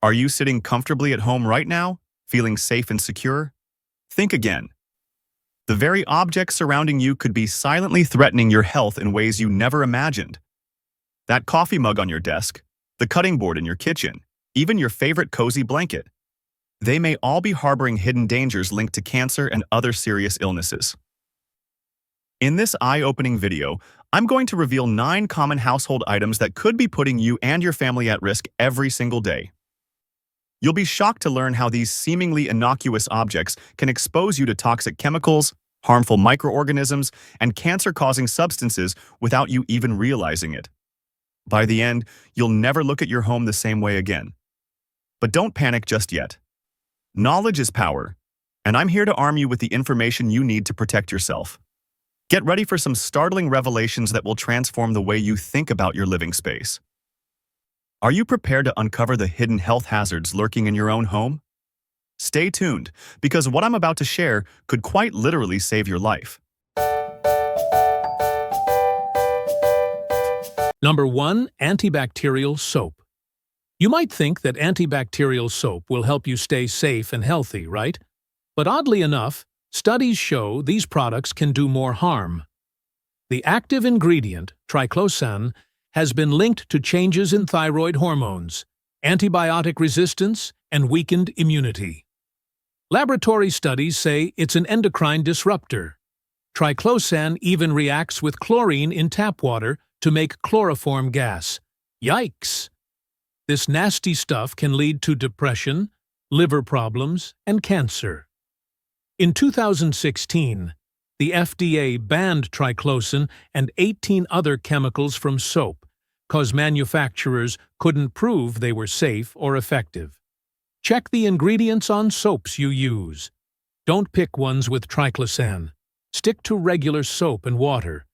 Are you sitting comfortably at home right now, feeling safe and secure? Think again. The very objects surrounding you could be silently threatening your health in ways you never imagined. That coffee mug on your desk, the cutting board in your kitchen, even your favorite cozy blanket. They may all be harboring hidden dangers linked to cancer and other serious illnesses. In this eye-opening video, I'm going to reveal 9 common household items that could be putting you and your family at risk every single day. You'll be shocked to learn how these seemingly innocuous objects can expose you to toxic chemicals, harmful microorganisms, and cancer-causing substances without you even realizing it. By the end, you'll never look at your home the same way again. But don't panic just yet. Knowledge is power, and I'm here to arm you with the information you need to protect yourself. Get ready for some startling revelations that will transform the way you think about your living space. Are you prepared to uncover the hidden health hazards lurking in your own home? Stay tuned, because what I'm about to share could quite literally save your life. Number 1. Antibacterial soap. You might think that antibacterial soap will help you stay safe and healthy, right? But oddly enough, studies show these products can do more harm. The active ingredient, triclosan, has been linked to changes in thyroid hormones, antibiotic resistance, and weakened immunity. Laboratory studies say it's an endocrine disruptor. Triclosan even reacts with chlorine in tap water to make chloroform gas. Yikes! This nasty stuff can lead to depression, liver problems, and cancer. In 2016, the FDA banned triclosan and 18 other chemicals from soap, because manufacturers couldn't prove they were safe or effective. Check the ingredients on soaps you use. Don't pick ones with triclosan. Stick to regular soap and water.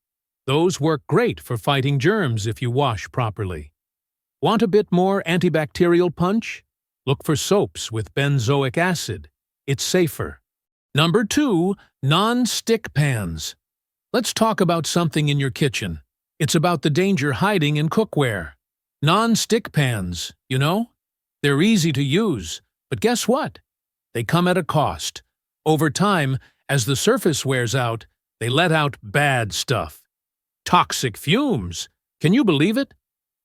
Those work great for fighting germs if you wash properly. Want a bit more antibacterial punch? Look for soaps with benzoic acid. It's safer. Number 2. Non-stick pans. Let's talk about something in your kitchen. It's about the danger hiding in cookware. Non-stick pans, you know? They're easy to use, but guess what? They come at a cost. Over time, as the surface wears out, they let out bad stuff. Toxic fumes. Can you believe it?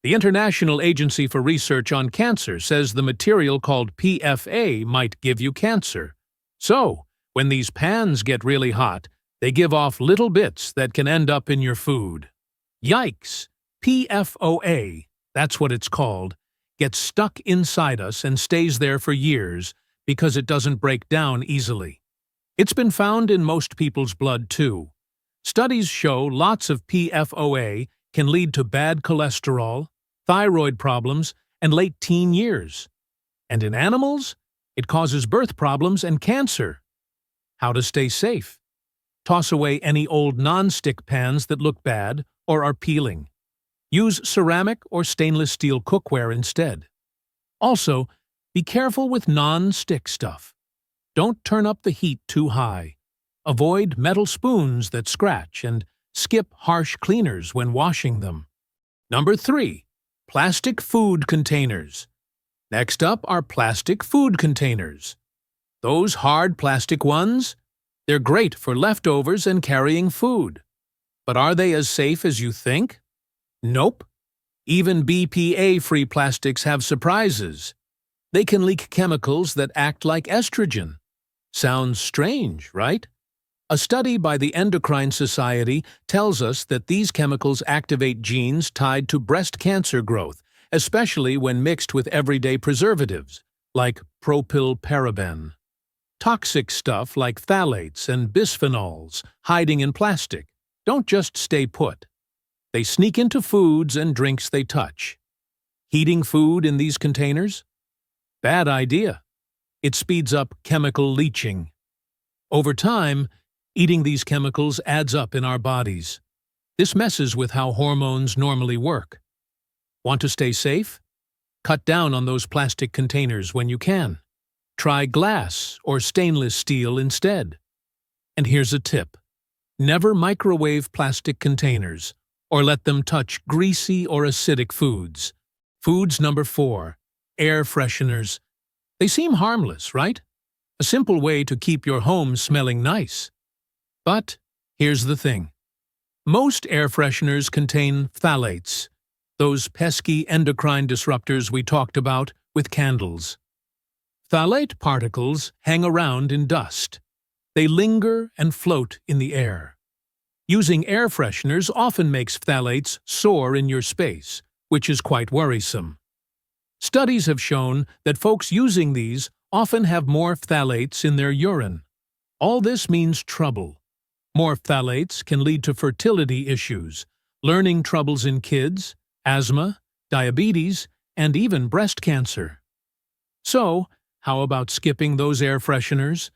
The International Agency for Research on Cancer says the material called PFA might give you cancer. So, when these pans get really hot, they give off little bits that can end up in your food. Yikes! PFOA, that's what it's called, gets stuck inside us and stays there for years because it doesn't break down easily. It's been found in most people's blood too. Studies show lots of PFOA can lead to bad cholesterol, thyroid problems, and late teen years. And in animals, it causes birth problems and cancer. How to stay safe? Toss away any old non-stick pans that look bad or are peeling. Use ceramic or stainless steel cookware instead. Also, be careful with non-stick stuff. Don't turn up the heat too high. Avoid metal spoons that scratch and skip harsh cleaners when washing them. Number 3. Plastic food containers. Next up are plastic food containers. Those hard plastic ones? They're great for leftovers and carrying food. But are they as safe as you think? Nope. Even BPA-free plastics have surprises. They can leak chemicals that act like estrogen. Sounds strange, right? A study by the Endocrine Society tells us that these chemicals activate genes tied to breast cancer growth, especially when mixed with everyday preservatives, like propylparaben. Toxic stuff like phthalates and bisphenols hiding in plastic don't just stay put. They sneak into foods and drinks they touch. Heating food in these containers? Bad idea. It speeds up chemical leaching. Over time, eating these chemicals adds up in our bodies. This messes with how hormones normally work. Want to stay safe? Cut down on those plastic containers when you can. Try glass or stainless steel instead. And here's a tip. Never microwave plastic containers or let them touch greasy or acidic foods. Foods number 4. air fresheners. They seem harmless, right? A simple way to keep your home smelling nice. But here's the thing. Most air fresheners contain phthalates, those pesky endocrine disruptors we talked about with candles. Phthalate particles hang around in dust. They linger and float in the air. Using air fresheners often makes phthalates soar in your space, which is quite worrisome. Studies have shown that folks using these often have more phthalates in their urine. All this means trouble. More phthalates can lead to fertility issues, learning troubles in kids, asthma, diabetes, and even breast cancer. So, how about skipping those air fresheners?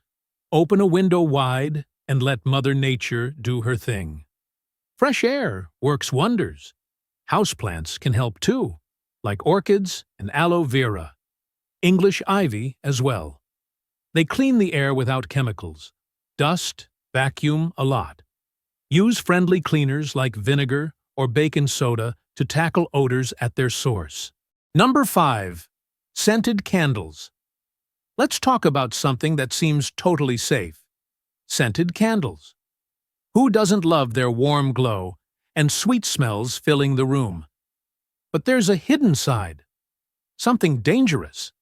Open a window wide and let Mother Nature do her thing. Fresh air works wonders. Houseplants can help too, like orchids and aloe vera. English ivy as well. They clean the air without chemicals. Dust, vacuum a lot. Use friendly cleaners like vinegar or baking soda to tackle odors at their source. Number 5. Scented candles. Let's talk about something that seems totally safe. Scented candles. Who doesn't love their warm glow and sweet smells filling the room? But there's a hidden side. Something dangerous.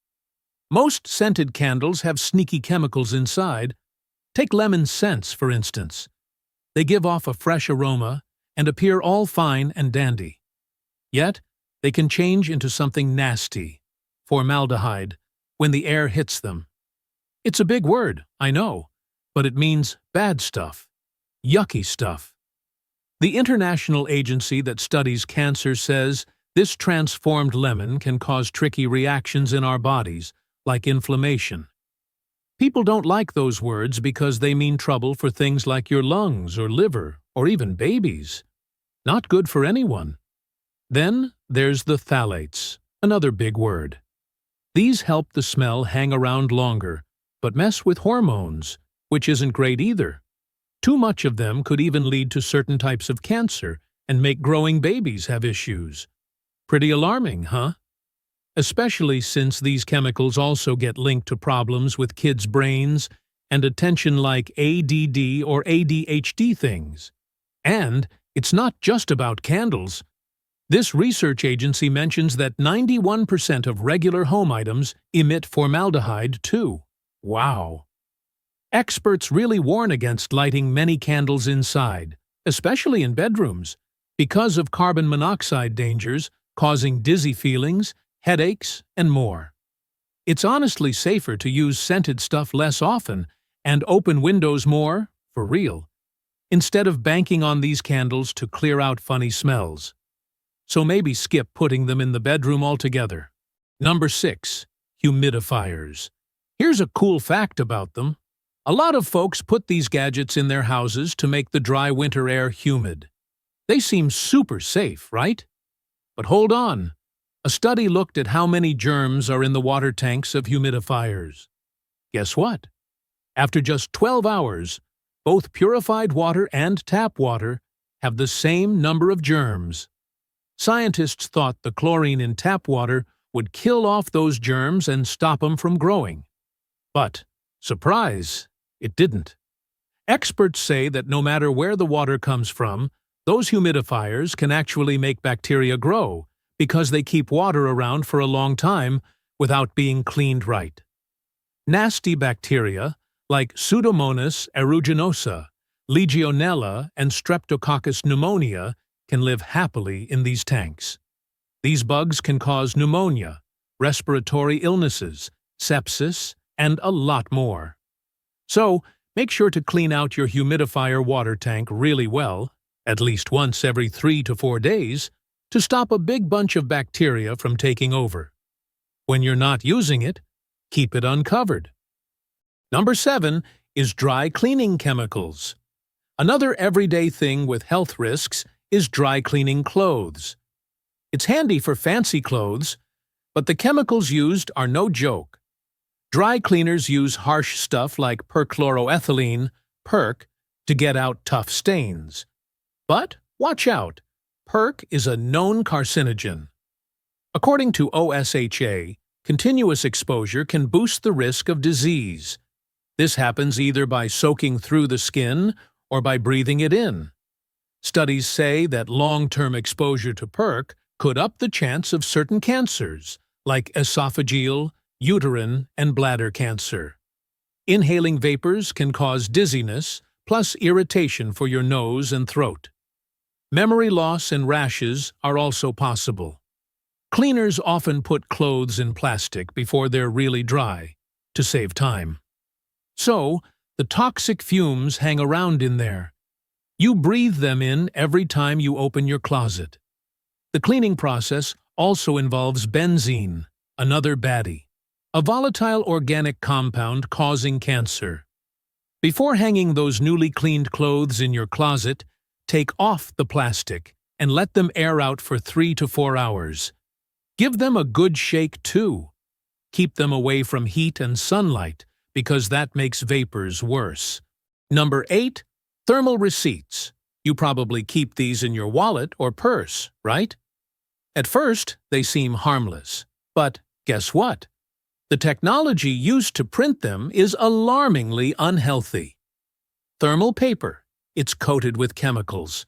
Most scented candles have sneaky chemicals inside. Take lemon scents, for instance. They give off a fresh aroma and appear all fine and dandy. Yet, they can change into something nasty, formaldehyde, when the air hits them. It's a big word, I know, but it means bad stuff, yucky stuff. The international agency that studies cancer says this transformed lemon can cause tricky reactions in our bodies, like inflammation. People don't like those words because they mean trouble for things like your lungs or liver or even babies. Not good for anyone. Then there's the phthalates, another big word. These help the smell hang around longer, but mess with hormones, which isn't great either. Too much of them could even lead to certain types of cancer and make growing babies have issues. Pretty alarming, huh? Especially since these chemicals also get linked to problems with kids' brains and attention like ADD or ADHD things. And it's not just about candles. This research agency mentions that 91% of regular home items emit formaldehyde too. Wow! Experts really warn against lighting many candles inside, especially in bedrooms, because of carbon monoxide dangers causing dizzy feelings, headaches, and more. It's honestly safer to use scented stuff less often and open windows more, for real, instead of banking on these candles to clear out funny smells. So maybe skip putting them in the bedroom altogether. Number 6. Humidifiers. Here's a cool fact about them. A lot of folks put these gadgets in their houses to make the dry winter air humid. They seem super safe, right? But hold on. A study looked at how many germs are in the water tanks of humidifiers. Guess what? After just 12 hours, both purified water and tap water have the same number of germs. Scientists thought the chlorine in tap water would kill off those germs and stop them from growing. But, surprise, it didn't. Experts say that no matter where the water comes from, those humidifiers can actually make bacteria grow because they keep water around for a long time without being cleaned right. Nasty bacteria like Pseudomonas aeruginosa, Legionella, and Streptococcus pneumonia can live happily in these tanks. These bugs can cause pneumonia, respiratory illnesses, sepsis, and a lot more. So, make sure to clean out your humidifier water tank really well, at least once every 3 to 4 days, to stop a big bunch of bacteria from taking over. When you're not using it, keep it uncovered. Number 7 is dry cleaning chemicals. Another everyday thing with health risks is dry cleaning clothes. It's handy for fancy clothes, but the chemicals used are no joke. Dry cleaners use harsh stuff like perchloroethylene, PERC, to get out tough stains. But watch out, PERC is a known carcinogen. According to OSHA, continuous exposure can boost the risk of disease. This happens either by soaking through the skin or by breathing it in. Studies say that long-term exposure to PERC could up the chance of certain cancers, like esophageal, uterine, and bladder cancer. Inhaling vapors can cause dizziness, plus irritation for your nose and throat. Memory loss and rashes are also possible. Cleaners often put clothes in plastic before they're really dry, to save time. So, the toxic fumes hang around in there. You breathe them in every time you open your closet. The cleaning process also involves benzene, another baddie, a volatile organic compound causing cancer. Before hanging those newly cleaned clothes in your closet, take off the plastic and let them air out for 3 to 4 hours. Give them a good shake too. Keep them away from heat and sunlight because that makes vapors worse. Number 8. Thermal receipts. You probably keep these in your wallet or purse, right? At first, they seem harmless. But guess what? The technology used to print them is alarmingly unhealthy. Thermal paper. It's coated with chemicals.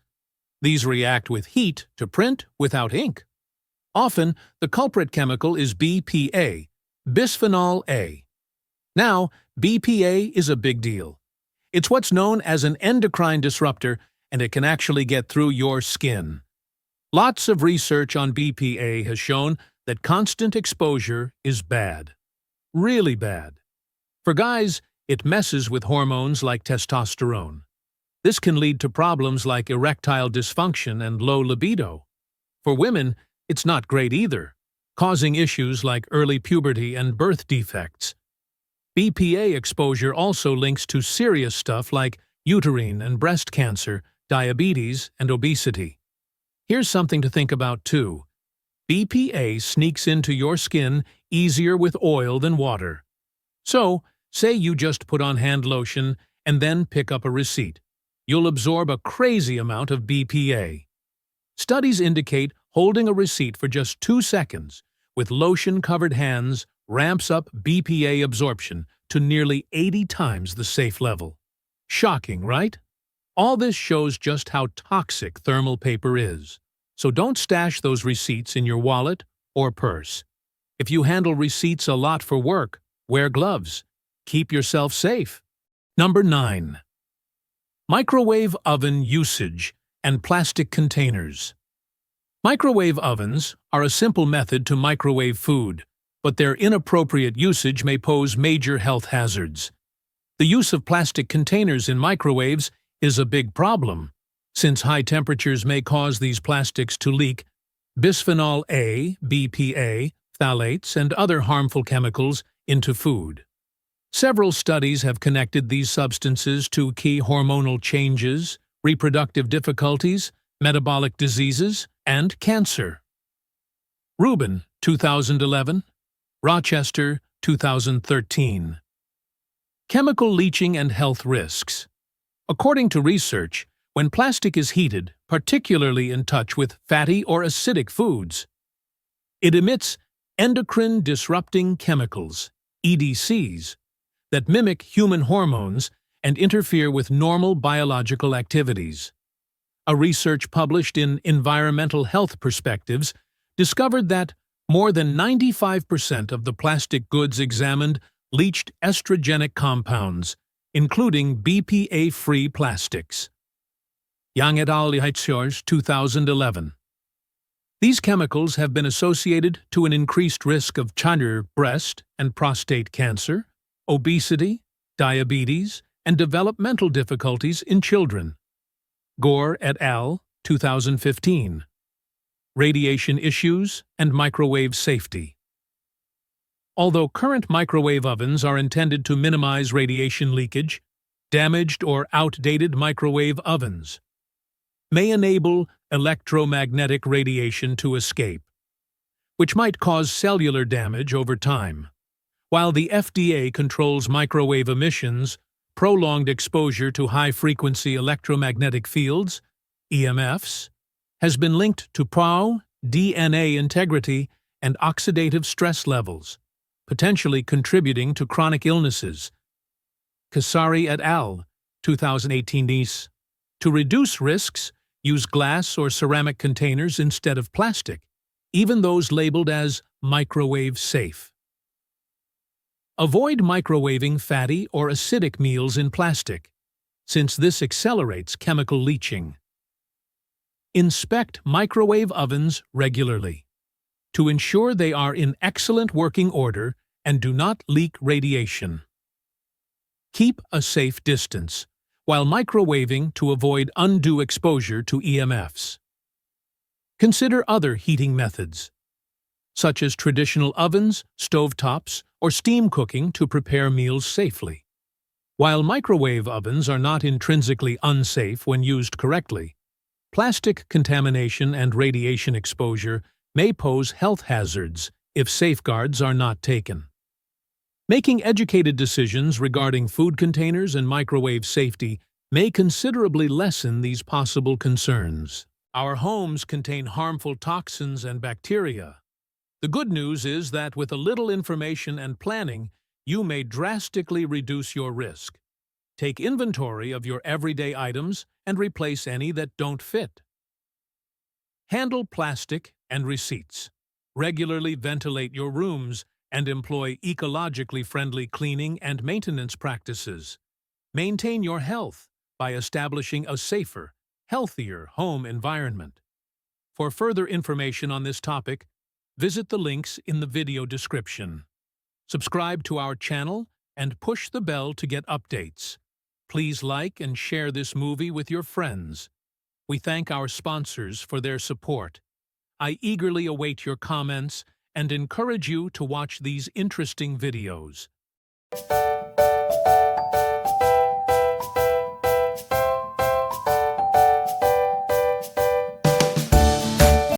These react with heat to print without ink. Often, the culprit chemical is BPA, bisphenol A. Now, BPA is a big deal. It's what's known as an endocrine disruptor, and it can actually get through your skin. Lots of research on BPA has shown that constant exposure is bad. Really bad. For guys, it messes with hormones like testosterone. This can lead to problems like erectile dysfunction and low libido. For women, it's not great either, causing issues like early puberty and birth defects. BPA exposure also links to serious stuff like uterine and breast cancer, diabetes, and obesity. Here's something to think about too. BPA sneaks into your skin easier with oil than water. So, say you just put on hand lotion and then pick up a receipt. You'll absorb a crazy amount of BPA. Studies indicate holding a receipt for just 2 seconds with lotion-covered hands ramps up BPA absorption to nearly 80 times the safe level. Shocking, right? All this shows just how toxic thermal paper is. So don't stash those receipts in your wallet or purse. If you handle receipts a lot for work, wear gloves. Keep yourself safe. Number 9. Microwave oven usage and plastic containers. Microwave ovens are a simple method to microwave food, but their inappropriate usage may pose major health hazards. The use of plastic containers in microwaves is a big problem, since high temperatures may cause these plastics to leak bisphenol A, BPA, phthalates, and other harmful chemicals into food. Several studies have connected these substances to key hormonal changes, reproductive difficulties, metabolic diseases, and cancer. Rubin, 2011. Rochester, 2013. Chemical leaching and health risks. According to research, when plastic is heated, particularly in touch with fatty or acidic foods, it emits endocrine-disrupting chemicals, EDCs, that mimic human hormones and interfere with normal biological activities. A research published in Environmental Health Perspectives discovered that more than 95% of the plastic goods examined leached estrogenic compounds, including BPA-free plastics. Yang et al. 2011. These chemicals have been associated to an increased risk of breast and prostate cancer, obesity, diabetes, and developmental difficulties in children. Gore et al. 2015. Radiation issues and microwave safety. Although current microwave ovens are intended to minimize radiation leakage, damaged or outdated microwave ovens may enable electromagnetic radiation to escape, which might cause cellular damage over time. While the FDA controls microwave emissions, prolonged exposure to high-frequency electromagnetic fields, EMFs, has been linked to DNA integrity and oxidative stress levels, potentially contributing to chronic illnesses. Kasari et al., 2018 Nice. To reduce risks, use glass or ceramic containers instead of plastic, even those labeled as microwave safe. Avoid microwaving fatty or acidic meals in plastic, since this accelerates chemical leaching. Inspect microwave ovens regularly to ensure they are in excellent working order and do not leak radiation. Keep a safe distance while microwaving to avoid undue exposure to EMFs. Consider other heating methods, such as traditional ovens, stovetops, or steam cooking to prepare meals safely. While microwave ovens are not intrinsically unsafe when used correctly, plastic contamination and radiation exposure may pose health hazards if safeguards are not taken. Making educated decisions regarding food containers and microwave safety may considerably lessen these possible concerns. Our homes contain harmful toxins and bacteria. The good news is that with a little information and planning, you may drastically reduce your risk. Take inventory of your everyday items and replace any that don't fit. Handle plastic and receipts. Regularly ventilate your rooms and employ ecologically friendly cleaning and maintenance practices. Maintain your health by establishing a safer, healthier home environment. For further information on this topic, visit the links in the video description. Subscribe to our channel and push the bell to get updates. Please like and share this movie with your friends. We thank our sponsors for their support. I eagerly await your comments and encourage you to watch these interesting videos.